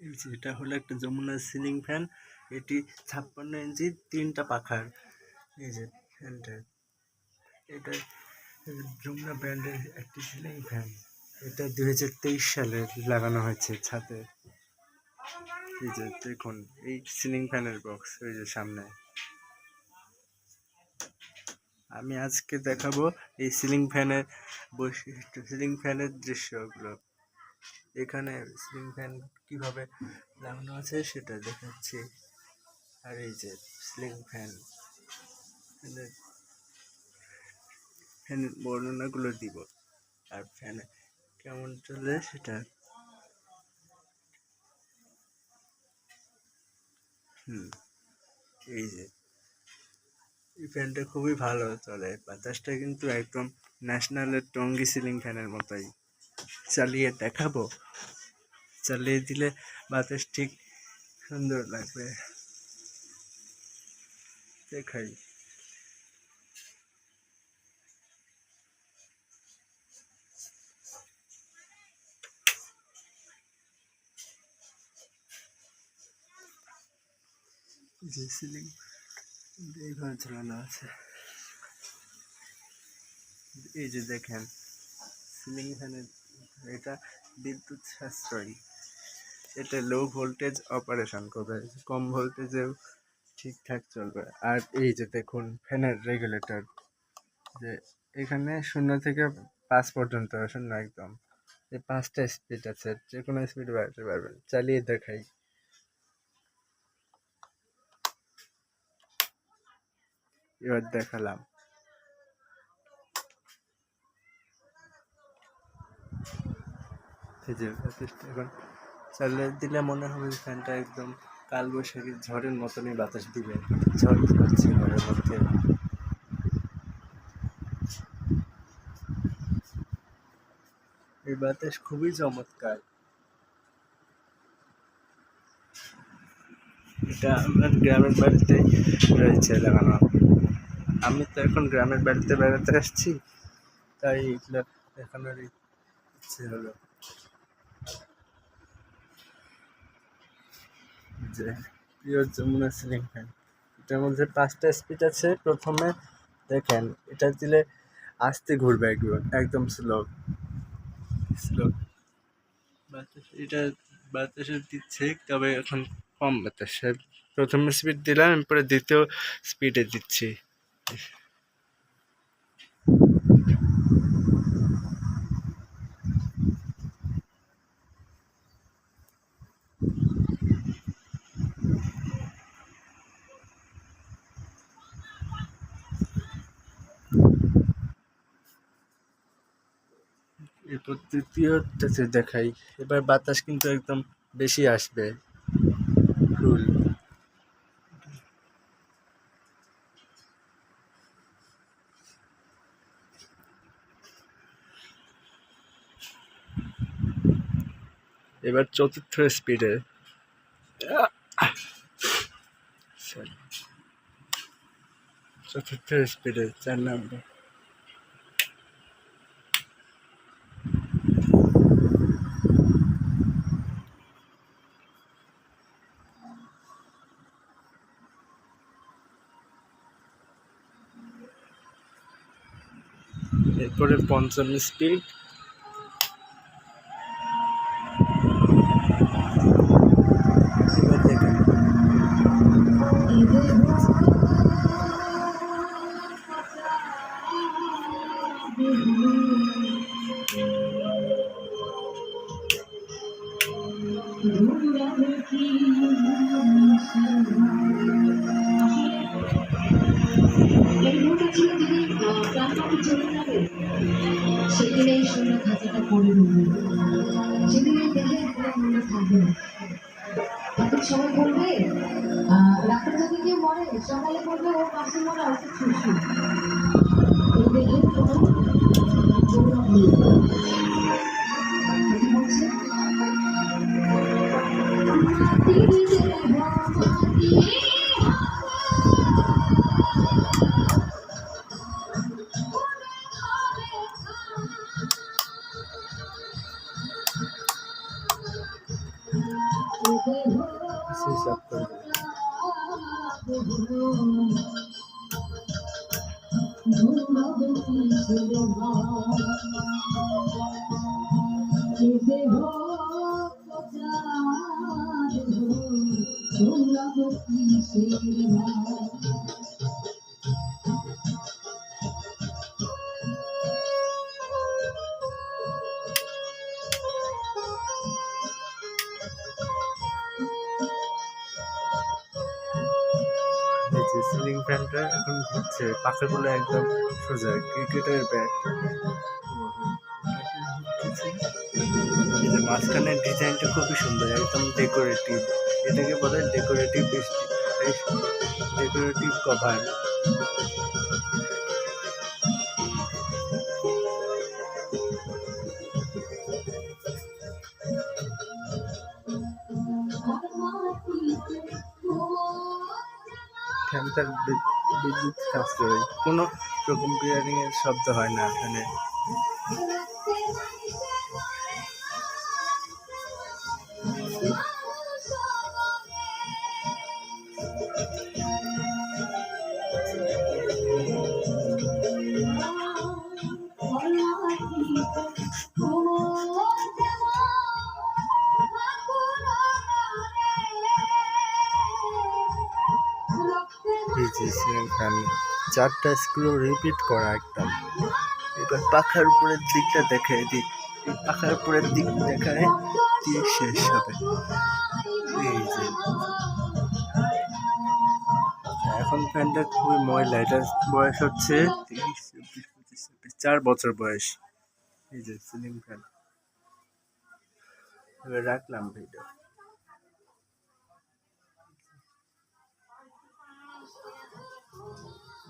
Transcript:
এই যে এটা হলো একটা যমুনা সিলিং ফ্যান। এটি 56 ইঞ্চি 3টা পাখার। এই যে ফ্যানটা, এটা যমুনা ব্র্যান্ডের একটি সিলিং ফ্যান। এটা 2023 সালে লাগানো হয়েছে ছাদে। এই যে দেখুন, এই সিলিং ফ্যানের বক্স ওই যে সামনে। আমি আজকে দেখাবো এই সিলিং ফ্যানের বৈশিষ্ট্য, সিলিং ফ্যানের দৃশ্যগুলো। এখানে সিলিং ফ্যান কিভাবে লাগানো আছে সেটা দেখাচ্ছি। আর এই যে সিলিং ফ্যানের বর্ণনাগুলো দিব, আর ফ্যানে কেমন চলে সেটা। এই যে এই ফ্যানটা খুবই ভালো চলে, বাতাসটা কিন্তু একদম ন্যাশনালের টঙ্গী সিলিং ফ্যানের মতোই। চালিয়ে দেখাবো, চালিয়ে দিলে বাতাস ঠিক সুন্দর লাগবে। দেখাই। যে সিলিং এইভাবে ঝোলানো আছে। এই যে দেখেন সিলিং ফ্যানের, এটা বিদ্যুৎ সাশ্রয়ী। এটা লো ভোল্টেজ অপারেশন করবে, কম ভোল্টেজেও ঠিকঠাক চলবে। আর এই যে দেখুন ফ্যানের রেগুলেটর, যে এখানে 0 থেকে 5 পর্যন্ত, 0 একদম। এই 5টা স্পিড আছে, যে কোনো স্পিড বাড়াতে পারবেন। চালিয়ে দেখাই। এবার দেখালাম। এই যে এখন চালিয়ে দিলে মনে হবে ফ্যানটা একদম কালবৈশাখী ঝড়ের মতনই বাতাস দিবে। ঝড় হচ্ছে ঘরের মধ্যে। এই বাতাস খুবই চমৎকার। এটা আমার গ্রামের বাড়িতে রয়েছে লাগানো। আমি তো এখন গ্রামের বাড়িতে বেড়াতে আসছি, তাই এগুলো দেখানোর ইচ্ছে হলো। যে প্রিয় যমুনা সিলিং ফ্যান, এটার মধ্যে 5টা স্পিড আছে। প্রথমে দেখেন, এটা দিলে আস্তে ঘুরবে, একদম স্লো স্লো বাতাস। এটা বাতাসে দিচ্ছে, তবে এখন কম বাতাসে। প্রথম স্পিড দিলাম, এরপরে দ্বিতীয় স্পিডে দিচ্ছি। এরপর তৃতীয়টাতে দেখাই। এবার বাতাস কিন্তু একদম বেশি আসবে, ফুল। এবার চতুর্থ স্পিডে, চতুর্থ স্পিডে 4 নম্বর। এরপরে পঞ্চম স্পিড। এবার দেখেন সেদিন এই শূন্য খাঁচাটা পড়ে রইল, সেদিন এই দেহে মনে থাকবে না। এখন সবাই বলবে রাতে যদি কেউ মরে, সকালে বলবে ওর পাশে মরা ওকে খুশি। এই দেহের কোনো গৌরব নেই। কি বলছে? সুইচ অফ করে দেবে। এই যে সিলিং ফ্যানটা এখন ঘুরছে, পাখাগুলো একদম সোজা, ক্রিকেটের ব্যাট। এই যে মাঝখানের ডিজাইনটা খুবই সুন্দর, একদম ডেকোরেটিভ। এটাকে বলে ডেকোরেটিভ ডেকোরেটিভ কভার। ফ্যানটার বিদ্যুৎ সাশ্রয়ী, কোনো রকম বিয়ারিং এর শব্দ হয় না এখানে। এই যে সিলিং ফ্যান, 4টা স্ক্রু রিপিট করা একদম। এবার পাখার উপরের দিকটা দেখে দিক, পাখার উপরের দিক দেখায় দিয়ে শেষ হবে। এই যে এখন ফ্যানটা খুবই ময়লা, এটার বয়স হচ্ছে 23, 24, 25, 26, 4 বছর বয়স। এই যে সিলিং ফ্যান। এবার রাখলাম ভিডিও।